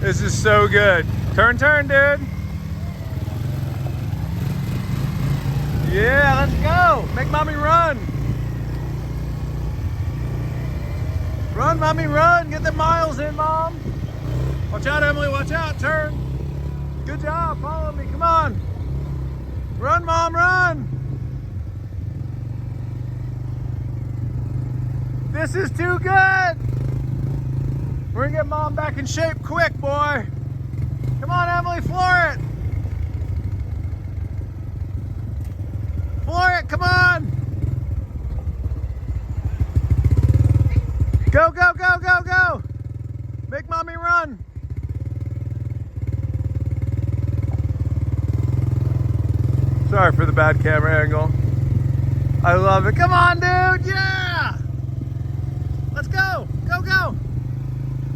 This is so good. Turn, dude. Yeah, let's go. Make mommy run. Run, mommy, run. Get the miles in, mom. Watch out, Emily. Watch out. Turn. Good job. Follow me. Come on. Run, mom, run. This is too good. We're gonna get mom back in shape quick, boy. Come on, Emily, floor it. Floor it, come on. Go, go, go, go, go. Make mommy run. Sorry for the bad camera angle. I love it. Come on, dude, yeah. Let's go, go, go.